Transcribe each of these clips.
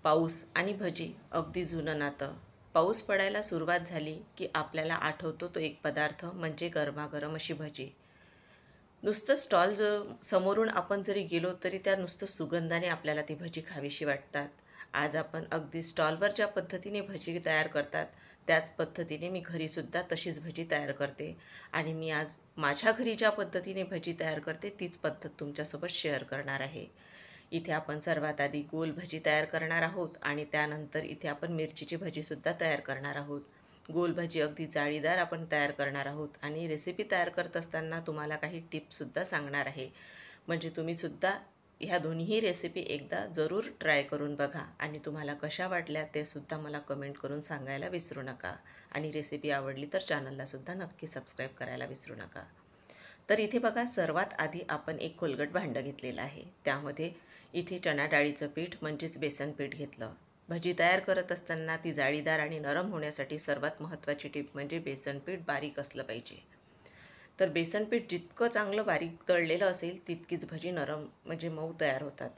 पाऊस आणि भजी अगदी जुनं नातं. पाऊस पडायला सुरुवात झाली की आपल्याला आठवतो तो एक पदार्थ म्हणजे गरमागरम अशी भजी. नुसतं स्टॉल समोरून आपण जरी गेलो तरी त्या नुसतं सुगंधाने आपल्याला ती भजी खावीशी वाटतात. आज आपण अगदी स्टॉलवर ज्या पद्धतीने भजी तयार करतात त्याच पद्धतीने मी घरीसुद्धा तशीच भजी तयार करते. आणि मी आज माझ्या घरी ज्या पद्धतीने भजी तयार करते तीच पद्धत तुमच्यासोबत शेअर करणार आहे. इथे आपण सर्वात आधी गोल भजी तयार करणार आहोत आणि त्यानंतर इथे आपण मिरचीची भजीसुद्धा तयार करणार आहोत. गोल भजी अगदी जाळीदार आपण तयार करणार आहोत आणि रेसिपी तयार करत असताना तुम्हाला काही टिप्ससुद्धा सांगणार आहे. म्हणजे तुम्हीसुद्धा ह्या दोन्ही रेसिपी एकदा जरूर ट्राय करून बघा आणि तुम्हाला कशा वाटल्या ते सुद्धा मला कमेंट करून सांगायला विसरू नका. आणि रेसिपी आवडली तर चॅनललासुद्धा नक्की सबस्क्राईब करायला विसरू नका. तर इथे बघा, सर्वात आधी आपण एक खोलगट भांडं घेतलेलं आहे. त्यामध्ये इथे चणा डाळीचं पीठ म्हणजेच बेसन पीठ घेतलं. भजी तयार करत असताना ती जाळीदार आणि नरम होण्यासाठी सर्वात महत्त्वाची टीप म्हणजे बेसन पीठ बारीक असलं पाहिजे. तर बेसन पीठ जितकं चांगलं बारीक तळलेलं असेल तितकीच भजी नरम म्हणजे मऊ तयार होतात.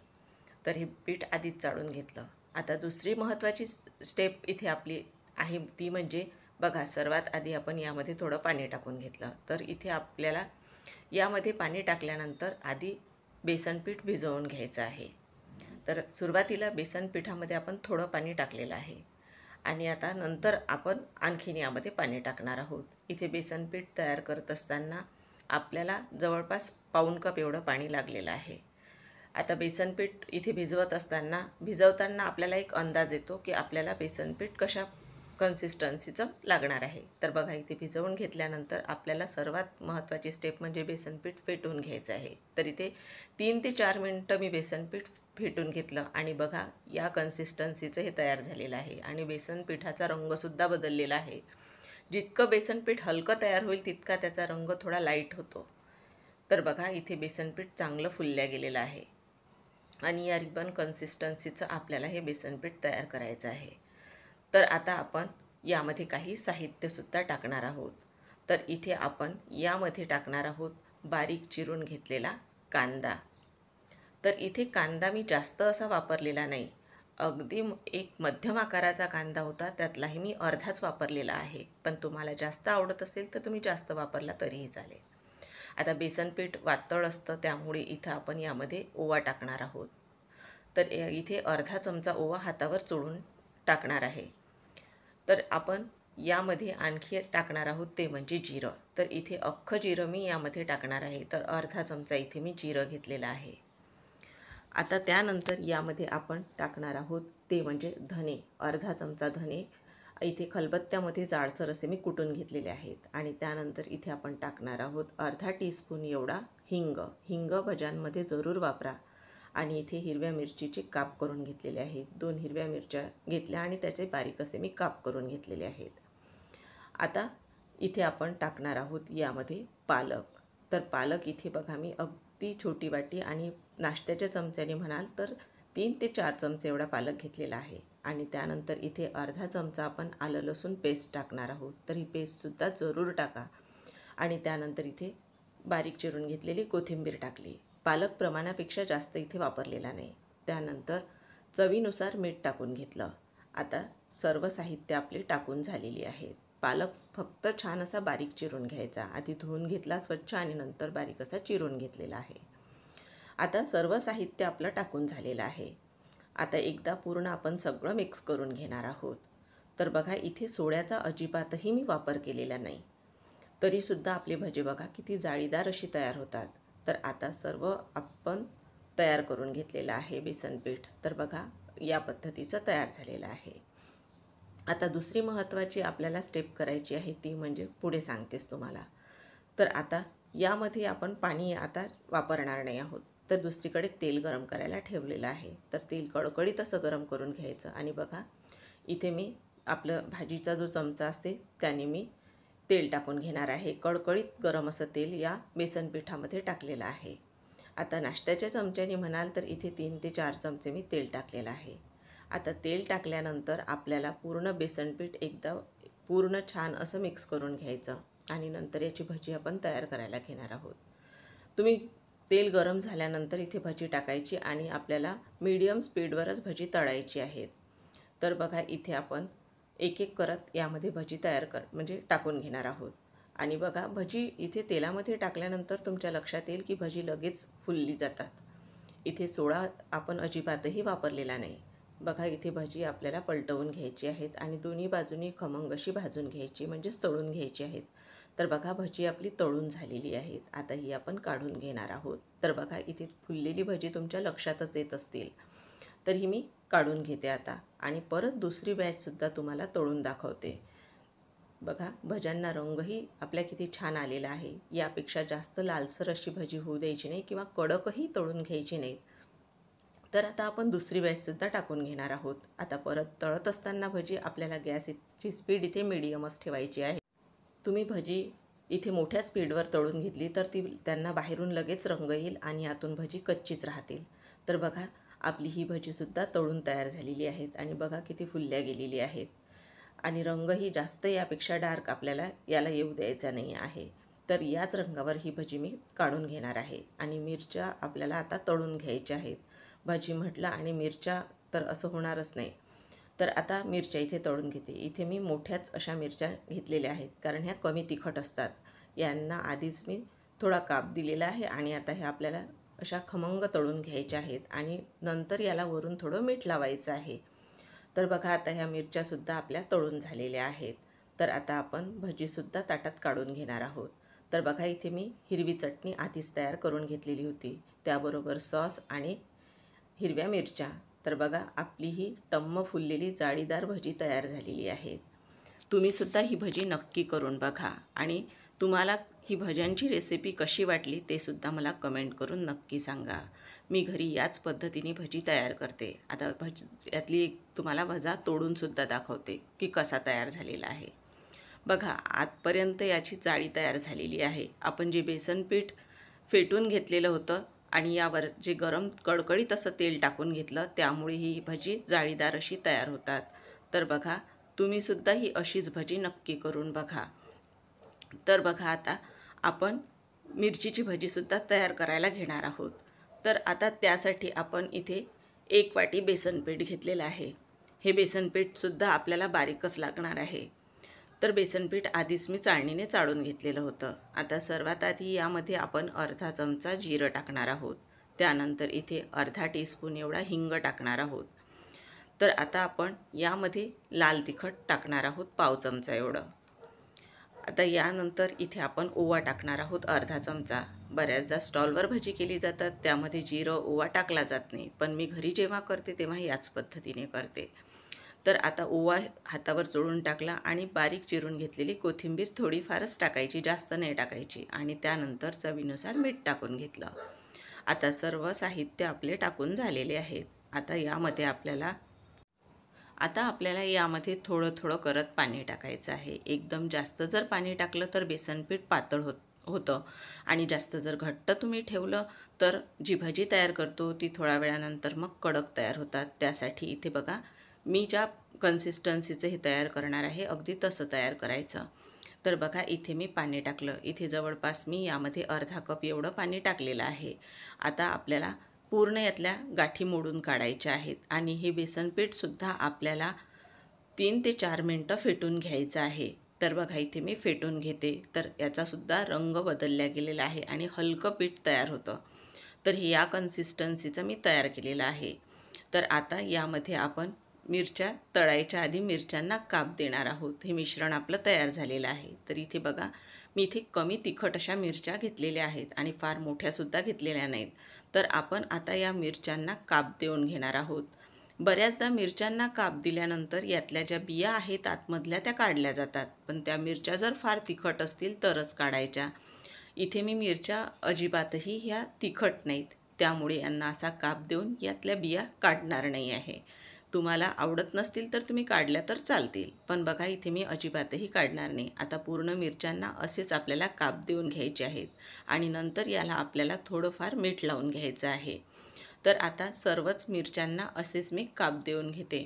तर हे पीठ आधीच चाळून घेतलं. आता दुसरी महत्त्वाची स्टेप इथे आपली आहे ती म्हणजे बघा, सर्वात आधी आपण यामध्ये थोडं पाणी टाकून घेतलं. तर इथे आपल्याला यामध्ये पाणी टाकल्यानंतर आधी बेसन पीठ भिजवून घ्यायचं आहे. तर सुरुवातीला बेसन पिठामध्ये आपण थोडं पाणी टाकलेलं आहे आणि आता नंतर आपण आणखीन यामध्ये पाणी टाकणार आहोत. इथे बेसन पीठ तयार करत असताना आपल्याला जवळपास पाऊण कप एवढं पाणी लागलेलं आहे. आता बेसन पीठ इथे भिजवताना आपल्याला एक अंदाज येतो की आपल्याला बेसन पीठ कशा कन्सिस्टन्सीचं लागणार आहे. तर बघा, इथे भिजवून घेतल्यानंतर आपल्याला सर्वात महत्त्वाची स्टेप म्हणजे बेसन पीठ फेटून घ्यायचं आहे. तर इथे 3 ते 4 मिनटं मी बेसन पीठ फेटून घेतलं आणि बघा, या कन्सिस्टन्सीचं हे तयार झालेलं आहे आणि बेसन पिठाचा रंगसुद्धा बदललेला आहे. जितकं बेसन पीठ हलकं तयार होईल तितका त्याचा रंग थोडा लाईट होतो. तर बघा, इथे बेसन पीठ चांगलं फुलल्या गेलेलं आहे आणि या रिबन कन्सिस्टन्सीचं आपल्याला हे बेसन पीठ तयार करायचं आहे. तर आता आपण यामध्ये काही साहित्यसुद्धा टाकणार आहोत. तर इथे आपण यामध्ये टाकणार आहोत बारीक चिरून घेतलेला कांदा. तर इथे कांदा मी जास्त असा वापरलेला नाही. अगदी एक मध्यम आकाराचा कांदा होता, त्यातलाही मी अर्धाच वापरलेला आहे. पण तुम्हाला जास्त आवडत असेल तर तुम्ही जास्त वापरला तरीही चालेल. आता बेसन पीठ वातळ असतं त्यामुळे इथं आपण यामध्ये ओवा टाकणार आहोत. तर इथे अर्धा चमचा ओवा हातावर चोळून टाकणार आहे. तर आपण यामध्ये आणखी टाकणार आहोत ते म्हणजे जिरं. तर इथे अख्खं जिरं मी यामध्ये टाकणार आहे. तर अर्धा चमचा इथे मी जिरं घेतलेलं आहे. आता त्यानंतर यामध्ये आपण टाकणार आहोत ते म्हणजे धने. अर्धा चमचा धने इथे खलबत्त्यामध्ये जाडसर असे मी कुटून घेतलेले आहेत. आणि त्यानंतर इथे आपण टाकणार आहोत अर्धा टीस्पून एवढा हिंग. हिंग भज्यांमध्ये जरूर वापरा. आणि इथे हिरव्या मिरचीचे काप करून घेतलेले आहेत. 2 हिरव्या मिरच्या घेतल्या आणि त्याचे बारीक असे मी काप करून घेतलेले आहेत. आता इथे आपण टाकणार आहोत यामध्ये पालक. तर पालक इथे बघा, मी अगदी छोटी वाटी आणि नाश्त्याच्या चमच्याने म्हणाल तर 3 ते 4 चमचे एवढा पालक घेतलेला आहे. आणि त्यानंतर इथे अर्धा चमचा आपण आलं लसूण पेस्ट टाकणार आहोत. तर ही पेस्टसुद्धा जरूर टाका. आणि त्यानंतर इथे बारीक चिरून घेतलेली कोथिंबीर टाकली. पालक प्रमाणापेक्षा जास्त इथे वापरलेला नाही. त्यानंतर चवीनुसार मीठ टाकून घेतलं. आता सर्व साहित्य आपली टाकून झालेली आहेत. पालक फक्त छान असा बारीक चिरून घ्यायचा. आधी धुवून घेतला स्वच्छ आणि नंतर बारीक असा चिरून घेतलेला आहे. आता सर्व साहित्य आपलं टाकून झालेलं आहे. आता एकदा पूर्ण आपण सगळं मिक्स करून घेणार आहोत. तर बघा, इथे सोड्याचा अजिबातही मी वापर केलेला नाही. तरीसुद्धा आपले भजे बघा किती जाळीदार अशी तयार होतात. तर आता सर्व आपण तयार करून घेतलेलं आहे बेसन पीठ. तर बघा, या पद्धतीचं तयार झालेलं आहे. आता दुसरी महत्त्वाची आपल्याला स्टेप करायची आहे ती म्हणजे पुढे सांगतेच तुम्हाला. तर आता यामध्ये आपण पाणी आता वापरणार नाही आहोत. तर दुसरीकडे तेल गरम करायला ठेवलेलं आहे. तर तेल कडकडीत असं गरम करून घ्यायचं. आणि बघा, इथे मी आपलं भाजीचा जो चमचा असते त्याने मी तेल टाकून घेणार आहे. कडकडीत गरम असं तेल या बेसन पिठामध्ये टाकलेलं आहे. आता नाश्त्याच्या चमच्याने म्हणाल तर इथे 3 ते 4 चमचे मी तेल टाकलेलं आहे. आता तेल टाकल्यानंतर आपल्याला पूर्ण बेसन पीठ एकदा पूर्ण छान असं मिक्स करून घ्यायचं आणि नंतर याची भजी आपण तयार करायला घेणार आहोत. तुम्ही तेल गरम झाल्यानंतर इथे भजी टाकायची आणि आपल्याला मीडियम स्पीडवरच भजी तळायची आहेत. तर बघा इथे आपण एक एक करत यामध्ये भजी म्हणजे टाकून घेणार आहोत. आणि बघा भजी इथे तेलामध्ये टाकल्यानंतर तुमच्या लक्षात येईल की भजी लगेच फुलली जातात. इथे सोडा आपण अजिबातही वापरलेला नाही. बघा इथे भजी आपल्याला पलटवून घ्यायची आहेत आणि दोन्ही बाजूनी खमंग अशी भाजून घ्यायची, म्हणजेच तळून घ्यायची आहेत. तर बघा भजी आपली तळून झालेली आहेत. आता ही आपण काढून घेणार आहोत. तर बघा इथे फुललेली भजी तुमच्या लक्षातच येत असतील. तर ही मी काढून घेते आता आणि परत दुसरी बॅचसुद्धा तुम्हाला तळून दाखवते. बघा भज्यांना रंगही आपल्या किती छान आलेला आहे. यापेक्षा जास्त लालसर अशी भजी होऊ द्यायची नाही किंवा कडकही तळून घ्यायची नाहीत. तर आता आपण दुसरी बॅचसुद्धा टाकून घेणार आहोत. आता परत तळत असताना भजी आपल्याला गॅसची स्पीड इथे मीडियमच ठेवायची आहे. तुम्ही भजी इथे मोठ्या स्पीडवर तळून घेतली तर त्यांना बाहेरून लगेच रंग येईल आणि आतून भजी कच्चीच राहतील. तर बघा आपली ही भजीसुद्धा तळून तयार झालेली आहेत आणि बघा किती फुलल्या गेलेली आहेत. आणि रंगही जास्त यापेक्षा डार्क आपल्याला याला येऊ द्यायचा नाही आहे. तर याच रंगावर ही भजी मी काढून घेणार आहे. आणि मिरच्या आपल्याला आता तळून घ्यायच्या आहेत. भजी म्हटलं आणि मिरच्या तर असं होणारच नाही. तर आता मिरच्या इथे तळून घेते. इथे मी मोठ्याच अशा मिरच्या घेतलेल्या आहेत कारण ह्या कमी तिखट असतात. यांना आधीच मी थोडा काप दिलेला आहे आणि आता ह्या आपल्याला अशा खमंग तळून घ्यायच्या आहेत आणि नंतर याला वरून थोडं मीठ लावायचं आहे. तर बघा आता ह्या मिरच्यासुद्धा आपल्या तळून झालेल्या आहेत. तर आता आपण भजीसुद्धा ताटात काढून घेणार आहोत. तर बघा इथे मी हिरवी चटणी आधीच तयार करून घेतलेली होती, त्याबरोबर सॉस आणि हिरव्या मिरच्या. तर बघा आपली ही टम्म फुललेली जाळीदार भजी तयार झालेली आहे. तुम्हीसुद्धा ही भजी नक्की करून बघा आणि तुम्हाला ही भज्यांची रेसिपी कशी वाटली ते सुद्धा मला कमेंट करून नक्की सांगा. मी घरी याच पद्धतीने भजी तयार करते. आता यातली एक तुम्हाला भजा तोडूनसुद्धा दाखवते की कसा तयार झालेला आहे. बघा आतपर्यंत याची जाळी तयार झालेली आहे. आपण जे बेसन पीठ फेटून घेतलेलं होतं आणि यावर जे गरम कडकडीत असं तेल टाकून घेतलं त्यामुळे ही भजी जाळीदार अशी तयार होतात. तर बघा तुम्हीसुद्धा ही अशीच भजी नक्की करून बघा. तर बघा आता आपण मिरचीची भजीसुद्धा तयार करायला घेणार आहोत. तर आता त्यासाठी आपण इथे 1 वाटी बेसन पीठ घेतलेलं आहे. हे बेसन पीठसुद्धा आपल्याला बारीकच लागणार आहे. तर बेसन पीठ आधीच मी चाळणीने चाळून घेतलेलं होतं. आता सर्वात आधी यामध्ये आपण अर्धा चमचा जिरं टाकणार आहोत. त्यानंतर इथे अर्धा टीस्पून एवढा हिंग टाकणार आहोत. तर आता आपण यामध्ये लाल तिखट टाकणार आहोत पाव चमचा एवढं. आता यानंतर इथे आपण ओवा टाकणार आहोत अर्धा चमचा. बऱ्याचदा स्टॉलवर भजी केली जातात त्यामध्ये जिरं ओवा टाकला जात नाही, पण मी घरी जेव्हा करते तेव्हा याच पद्धतीने करते. तर आता ओवा हातावर चोळून टाकला आणि बारीक चिरून घेतलेली कोथिंबीर थोडीफारच टाकायची, जास्त नाही टाकायची. आणि त्यानंतर चवीनुसार मीठ टाकून घेतलं. आता सर्व साहित्य आपले टाकून झालेले आहेत. आता आपल्याला यामध्ये थोडं थोडं करत पाणी टाकायचं आहे. एकदम जास्त जर पाणी टाकलं तर बेसनपीठ पातळ होतं आणि जास्त जर घट्ट तुम्ही ठेवलं तर जी भजी तयार करतो ती थोड्या वेळानंतर मग कडक तयार होतात. त्यासाठी इथे बघा मी ज्या कन्सिस्टन्सीचं हे तयार करणार आहे अगदी तसं तयार करायचं. तर बघा इथे मी पाणी टाकलं. इथे जवळपास मी यामध्ये अर्धा कप एवढं पाणी टाकलेलं आहे. आता आपल्याला पूर्ण यातल्या गाठी मोडून काढायच्या आहेत आणि हे बेसन पीठसुद्धा आपल्याला 3 ते 4 मिनटं फेटून घ्यायचं आहे. तर बघा इथे मी फेटून घेते. तर याचासुद्धा रंग बदलला गेलेला आहे आणि हलकं पीठ तयार होतं. तर हे या कन्सिस्टन्सीचं मी तयार केलेलं आहे. तर आता यामध्ये आपण मिरच्या तळायच्या आधी मिरच्यांना काप देणार आहोत. हे मिश्रण आपलं तयार झालेलं आहे. तर इथे बघा मी इथे कमी तिखट अशा मिरच्या घेतलेल्या आहेत आणि फार मोठ्यासुद्धा घेतलेल्या नाहीत. तर आपण आता या मिरच्यांना काप देऊन घेणार आहोत. बऱ्याचदा मिरच्यांना काप दिल्यानंतर यातल्या ज्या बिया आहेत आतमधल्या त्या काढल्या जातात, पण त्या मिरच्या जर फार तिखट असतील तरच काढायच्या. इथे मी मिरच्या अजिबातही ह्या तिखट नाहीत त्यामुळे यांना असा काप देऊन यातल्या बिया काढणार नाही आहे. तुम्हाला आवडत नसतील तर तुम्ही काढल्या तर चालतील, पण बघा इथे मी अजिबातही काढणार नाही. आता पूर्ण मिरच्यांना असेच आपल्याला काप देऊन घ्यायचे आहेत आणि नंतर याला आपल्याला थोडंफार मीठ लावून घ्यायचं आहे. तर आता सर्वच मिरच्यांना असेच मी काप देऊन घेते.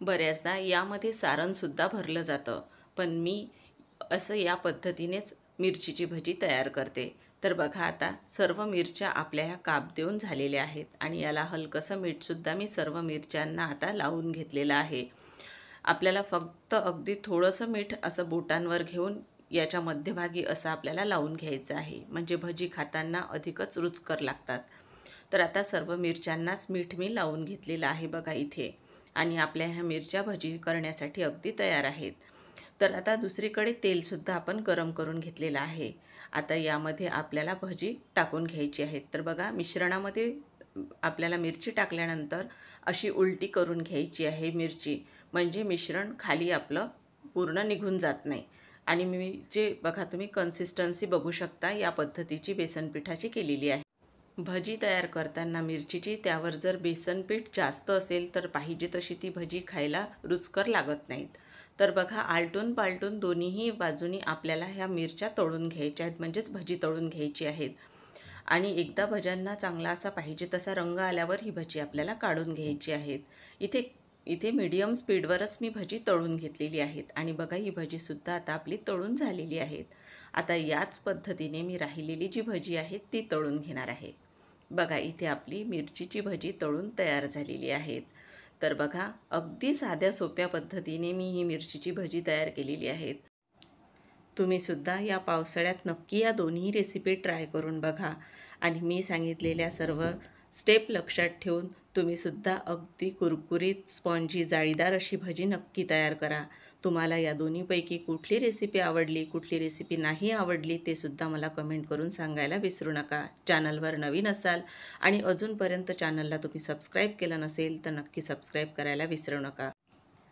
बऱ्याचदा यामध्ये सारणसुद्धा भरलं जातं, पण मी असं या पद्धतीनेच मिरचीची भजी तयार करते. तर बघा आता सर्व मिरच्या आपल्या ह्या काप देऊन झालेल्या आहेत आणि याला हलकंसं मीठसुद्धा मी सर्व मिरच्यांना आता लावून घेतलेलं आहे. आपल्याला फक्त अगदी थोडंसं मीठ असं बोटांवर घेऊन याच्या मध्यभागी असं आपल्याला लावून घ्यायचं आहे, म्हणजे भजी खाताना अधिकच रुचकर लागतात. तर आता सर्व मिरच्यांनाच मीठ मी लावून घेतलेलं आहे बघा इथे, आणि आपल्या ह्या मिरच्या भजी करण्यासाठी अगदी तयार आहेत. तर आता दुसरीकडे तेलसुद्धा आपण गरम करून घेतलेलं आहे. आता यामध्ये आपल्याला भजी टाकून घ्यायची आहेत. तर बघा मिश्रणामध्ये आपल्याला मिरची टाकल्यानंतर अशी उलटी करून घ्यायची आहे मिरची, म्हणजे मिश्रण खाली आपलं पूर्ण निघून जात नाही. आणि मी जे बघा तुम्ही कन्सिस्टन्सी बघू शकता, या पद्धतीची बेसन पिठाची केलेली आहे. भजी तयार करताना मिरचीची त्यावर जर बेसन पीठ जास्त असेल तर पाहिजे तशी ती भजी खायला रुचकर लागत नाहीत. तर बघा आलटून पालटून दोन्हीही बाजूनी आपल्याला ह्या मिरच्या तळून घ्यायच्या आहेत, म्हणजेच भजी तळून घ्यायची आहेत. आणि एकदा भज्यांना चांगला असा पाहिजे तसा रंग आल्यावर ही भजी आपल्याला काढून घ्यायची आहेत. इथे इथे मीडियम स्पीडवरच मी भजी तळून घेतलेली आहेत आणि बघा ही भजीसुद्धा आता आपली तळून झालेली आहेत. आता याच पद्धतीने मी राहिलेली जी भजी आहे ती तळून घेणार आहे. बघा इथे आपली मिरचीची भजी तळून तयार झालेली आहेत. तर बघा अगदी साध्या सोप्या पद्धतीने मी ही मिरचीची भजी तयार केलेली आहेत. तुम्हीसुद्धा या पावसाळ्यात नक्की या दोन्ही रेसिपी ट्राय करून बघा आणि मी सांगितलेल्या सर्व स्टेप लक्षात ठेवून तुम्हीसुद्धा अगदी कुरकुरीत स्पॉन्जी जाळीदार अशी भजी नक्की तयार करा. तुम्हाला या दोन्हीपैकी कुठली रेसिपी आवडली, कुठली रेसिपी नाही आवडली ते सुद्धा मला कमेंट करून सांगायला विसरू नका. चॅनलवर नवीन असाल आणि अजूनपर्यंत चॅनलला तुम्ही सबस्क्राईब केलं नसेल तर नक्की सबस्क्राईब करायला विसरू नका.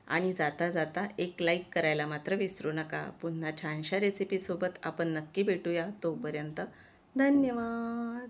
आणि जाता जाता एक लाईक करायला मात्र विसरू नका. पुन्हा छानशा रेसिपीसोबत आपण नक्की भेटूया. तोपर्यंत धन्यवाद.